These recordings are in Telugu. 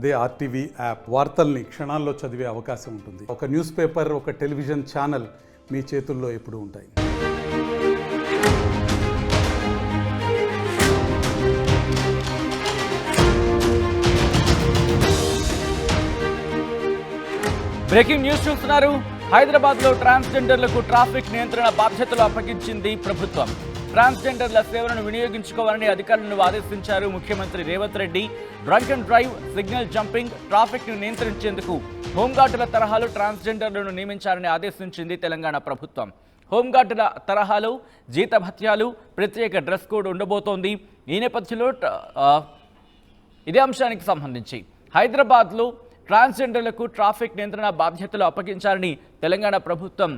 అదే ఆర్టీవీ యాప్ వార్తల్ని క్షణాల్లో చదివే అవకాశం ఉంటుంది. ఒక న్యూస్ పేపర్, ఒక టెలివిజన్ ఛానల్ మీ చేతుల్లో ఎప్పుడూ ఉంటాయి. బ్రేకింగ్ న్యూస్ చూస్తున్నారు. హైదరాబాద్లో ట్రాన్స్జెండర్లకు ట్రాఫిక్ నియంత్రణ బాధ్యతలు అప్పగించింది ప్రభుత్వం. ట్రాన్స్జెండర్ల సేవలను వినియోగించుకోవాలని అధికారులను ఆదేశించారు ముఖ్యమంత్రి Revanth Reddy. Drunk and drive, signal jumping, ట్రాఫిక్ను నియంత్రించేందుకు హోంగార్డుల తరహాలో ట్రాన్స్జెండర్లను నియమించాలని ఆదేశించింది తెలంగాణ ప్రభుత్వం. హోంగార్డుల తరహాలో జీతభత్యాలు, ప్రత్యేక డ్రెస్ కోడ్ ఉండబోతోంది. ఈ నేపథ్యంలో ఇదే అంశానికి సంబంధించి హైదరాబాద్లో ట్రాన్స్జెండర్లకు ట్రాఫిక్ నియంత్రణ బాధ్యతలు అప్పగించాలని తెలంగాణ ప్రభుత్వం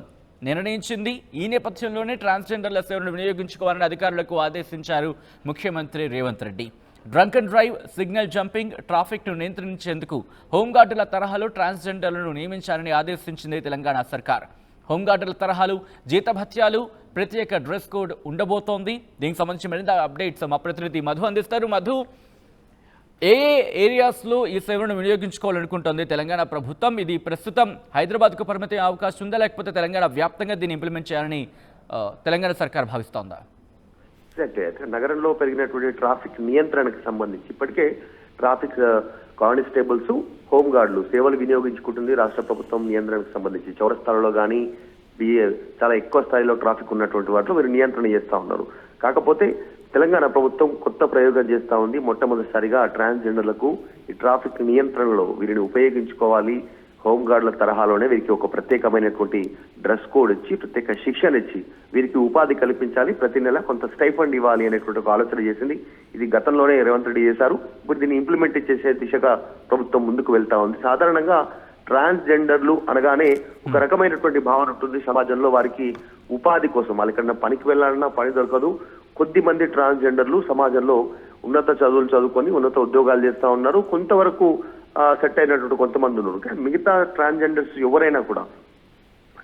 నిర్ణయించింది. ఈ నేపథ్యంలోనే ట్రాన్స్జెండర్ల సేవలను వినియోగించుకోవాలని అధికారులకు ఆదేశించారు ముఖ్యమంత్రి Revanth Reddy. Drunk and drive, signal jumping, ట్రాఫిక్ను నియంత్రించేందుకు హోంగార్డుల తరహాలో ట్రాన్స్జెండర్లను నియమించాలని ఆదేశించింది తెలంగాణ సర్కార్. హోంగార్డుల తరహాలు జీతభత్యాలు, ప్రత్యేక డ్రెస్ కోడ్ ఉండబోతోంది. దీనికి సంబంధించి మరింత అప్డేట్స్ మా ప్రతినిధి మధు అందిస్తారు. మధు, ఏ ఏరియాస్లో ఈ సేవలను వినియోగించుకోవాలనుకుంటుంది తెలంగాణ ప్రభుత్వం? ఇది ప్రస్తుతం హైదరాబాద్కు పరిమితి అవకాశం ఉందా, లేకపోతే తెలంగాణ వ్యాప్తంగా దీన్ని ఇంప్లిమెంట్ చేయాలని తెలంగాణ సర్కార్ భావిస్తోందా? నగరంలో పెరిగినటువంటి ట్రాఫిక్ నియంత్రణకు సంబంధించి ఇప్పటికే ట్రాఫిక్ కానిస్టేబుల్స్, హోంగార్డులు సేవలు వినియోగించుకుంటుంది రాష్ట్ర ప్రభుత్వం. నియంత్రణకు సంబంధించి చౌరస్తాలలో కానీ చాలా ఎక్కువ స్థాయిలో ట్రాఫిక్ ఉన్నటువంటి వాటిలో వీరు నియంత్రణ చేస్తూ ఉన్నారు. కాకపోతే తెలంగాణ ప్రభుత్వం కొత్త ప్రయోగం చేస్తూ ఉంది. మొట్టమొదటిసారిగా ట్రాన్స్జెండర్లకు ఈ ట్రాఫిక్ నియంత్రణలో వీరిని ఉపయోగించుకోవాలి, హోంగార్డుల తరహాలోనే వీరికి ఒక ప్రత్యేకమైనటువంటి డ్రెస్ కోడ్ ఇచ్చి, ప్రత్యేక శిక్షణ ఇచ్చి వీరికి ఉపాధి కల్పించాలి, ప్రతి నెల కొంత స్టైఫండ్ ఇవ్వాలి అనేటువంటి ఒక ఆలోచన చేసింది. ఇది గతంలోనే రేవంత్ రెడ్డి చేశారు. ఇప్పుడు దీన్ని ఇంప్లిమెంట్ చేసే దిశగా ప్రభుత్వం ముందుకు వెళ్తా ఉంది. సాధారణంగా ట్రాన్స్జెండర్లు అనగానే ఒక రకమైనటువంటి భావన ఉంటుంది సమాజంలో. వారికి ఉపాధి కోసం వాళ్ళకన్నా పనికి వెళ్ళాలన్నా పని దొరకదు. కొద్ది మంది ట్రాన్స్జెండర్లు సమాజంలో ఉన్నత చదువులు చదువుకొని ఉన్నత ఉద్యోగాలు చేస్తా ఉన్నారు. కొంతవరకు సెట్ అయినటువంటి కొంతమంది ఉన్నారు. కానీ మిగతా ట్రాన్స్జెండర్స్ ఎవరైనా కూడా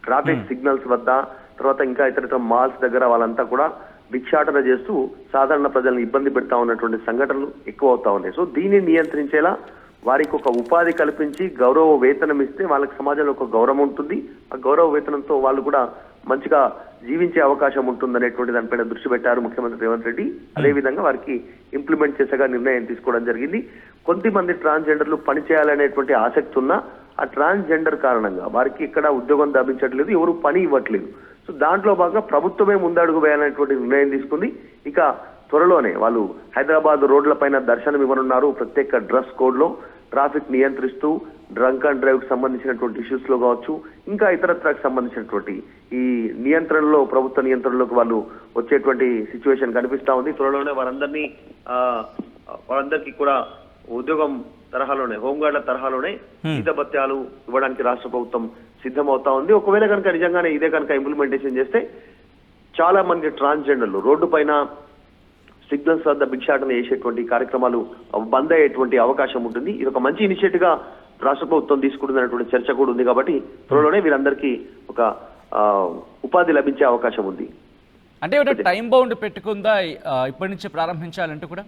ట్రాఫిక్ సిగ్నల్స్ వద్ద, తర్వాత ఇంకా ఇతర మాల్స్ దగ్గర వాళ్ళంతా కూడా భిక్షాటన చేస్తూ సాధారణ ప్రజలను ఇబ్బంది పెడతా ఉన్నటువంటి సంఘటనలు ఎక్కువ అవుతా ఉన్నాయి. సో దీన్ని నియంత్రించేలా వారికి ఒక ఉపాధి కల్పించి గౌరవ వేతనం ఇస్తే వాళ్ళకి సమాజంలో ఒక గౌరవం ఉంటుంది. ఆ గౌరవ వేతనంతో వాళ్ళు కూడా మంచిగా జీవించే అవకాశం ఉంటుంది అనేటువంటి దానిపైన దృష్టి పెట్టారు ముఖ్యమంత్రి రేవంత్ రెడ్డి. అదేవిధంగా వారికి ఇంప్లిమెంట్ చేసేగా నిర్ణయం తీసుకోవడం జరిగింది. కొద్దిమంది ట్రాన్స్జెండర్లు పనిచేయాలనేటువంటి ఆసక్తి ఉన్నా ఆ ట్రాన్స్జెండర్ కారణంగా వారికి ఇక్కడ ఉద్యోగం లభించట్లేదు, ఎవరు పని ఇవ్వట్లేదు. సో దాంట్లో భాగంగా ప్రభుత్వమే ముందడుగు వేయాలనేటువంటి నిర్ణయం తీసుకుంది. ఇక త్వరలోనే వాళ్ళు హైదరాబాద్ రోడ్లపైన దర్శనం ఇవ్వనున్నారు. ప్రత్యేక డ్రెస్ కోడ్ లో ట్రాఫిక్ నియంత్రిస్తూ డ్రంక్ అండ్ డ్రైవ్ కి సంబంధించినటువంటి ఇష్యూస్ లో కావచ్చు, ఇంకా ఇతరత్రకు సంబంధించినటువంటి ఈ నియంత్రణలో, ప్రభుత్వ నియంత్రణలోకి వాళ్ళు వచ్చేటువంటి సిచ్యువేషన్ కనిపిస్తా ఉంది. త్వరలోనే వారందరికీ కూడా ఉద్యోగం తరహాలోనే, హోంగార్డుల తరహాలోనే జీతభత్యాలు ఇవ్వడానికి రాష్ట్ర ప్రభుత్వం సిద్ధమవుతా ఉంది. ఒకవేళ కనుక నిజంగానే ఇదే కనుక ఇంప్లిమెంటేషన్ చేస్తే చాలా మంది ట్రాన్స్జెండర్లు రోడ్డు పైన సిగ్నల్స్ వద్ద భిక్షాటన చేసేటువంటి కార్యక్రమాలు బంద్ అయ్యేటువంటి అవకాశం ఉంటుంది. ఇది ఒక మంచి ఇనిషియేటివ్ గా రాష్ట్ర ప్రభుత్వం తీసుకుంటున్నటువంటి చర్చ కూడా ఉంది. కాబట్టి త్వరలోనే వీరందరికీ ఒక ఉపాధి లభించే అవకాశం ఉంది. అంటే టైం బౌండ్ పెట్టుకుందా ఇప్పటి నుంచి ప్రారంభించాలంటూ కూడా?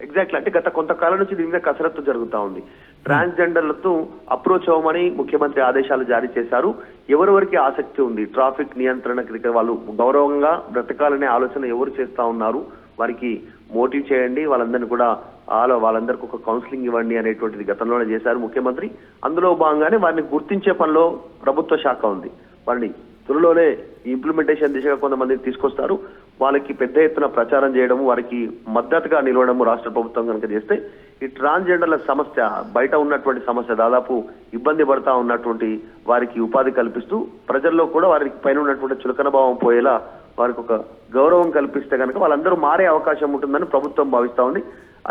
ఎగ్జాక్ట్లీ. అంటే గత కొంతకాలం నుంచి దీని మీద కసరత్తు జరుగుతా ఉంది. ట్రాన్స్జెండర్లతో అప్రోచ్ అవ్వమని ముఖ్యమంత్రి ఆదేశాలు జారీ చేశారు. ఎవరెవరికి ఆసక్తి ఉంది ట్రాఫిక్ నియంత్రణ క్రికెట్, వాళ్ళు గౌరవంగా బ్రతకాలనే ఆలోచన ఎవరు చేస్తా ఉన్నారు, వారికి మోటివ్ చేయండి, వాళ్ళందరినీ కూడా వాళ్ళందరికీ ఒక కౌన్సిలింగ్ ఇవ్వండి అనేటువంటిది గతంలోనే చేశారు ముఖ్యమంత్రి. అందులో భాగంగానే వారిని గుర్తించే పనిలో ప్రభుత్వ శాఖ ఉంది. వారిని త్వరలోనే ఇంప్లిమెంటేషన్ దిశగా కొంతమందిని తీసుకొస్తారు. వాళ్ళకి పెద్ద ఎత్తున ప్రచారం చేయడము, వారికి మద్దతుగా నిలవడము రాష్ట్ర ప్రభుత్వం కనుక చేస్తే ఈ ట్రాన్స్జెండర్ల సమస్య, బయట ఉన్నటువంటి సమస్య, దాదాపు ఇబ్బంది పడతా ఉన్నటువంటి వారికి ఉపాధి కల్పిస్తూ ప్రజల్లో కూడా వారికి పైన ఉన్నటువంటి చులకన భావం పోయేలా వారికి ఒక గౌరవం కల్పిస్తే కనుక వాళ్ళందరూ మారే అవకాశం ఉంటుందని ప్రభుత్వం భావిస్తా ఉంది.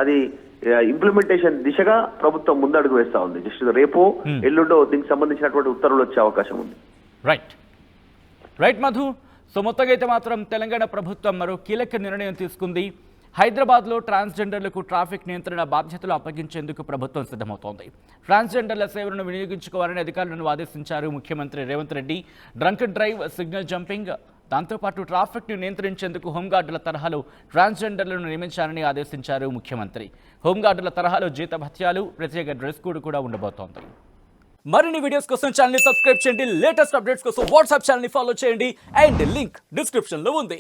అది ఇంప్లిమెంటేషన్ దిశగా ప్రభుత్వం ముందడుగు వేస్తా ఉంది. జస్ట్ రేపో ఎల్లుండో దీనికి సంబంధించినటువంటి ఉత్తర్వులు వచ్చే అవకాశం ఉంది. రైట్ మధు. సో మొత్తంగా అయితే మాత్రం తెలంగాణ ప్రభుత్వం మరో కీలక నిర్ణయం తీసుకుంది. హైదరాబాద్లో ట్రాన్స్జెండర్లకు ట్రాఫిక్ నియంత్రణ బాధ్యతలు అప్పగించేందుకు ప్రభుత్వం సిద్ధమవుతోంది. ట్రాన్స్జెండర్ల సేవలను వినియోగించుకోవాలని అధికారులను ఆదేశించారు ముఖ్యమంత్రి Revanth Reddy. Drunk and drive, signal jumping, దాంతోపాటు ట్రాఫిక్ను నియంత్రించేందుకు హోంగార్డుల తరహాలో ట్రాన్స్జెండర్లను నియమించాలని ఆదేశించారు ముఖ్యమంత్రి. హోంగార్డుల తరహాలో జీతభత్యాలు, ప్రత్యేక డ్రెస్ కోడ్ కూడా ఉండబోతోంది. మరిన్ని వీడియోస్ కోసం ఛానల్ ని సబ్స్క్రైబ్ చేయండి. లేటెస్ట్ అప్డేట్స్ కోసం వాట్సాప్ ఛానల్ ని ఫాలో చేయండి. అండ్ లింక్ డిస్క్రిప్షన్ లో ఉంది.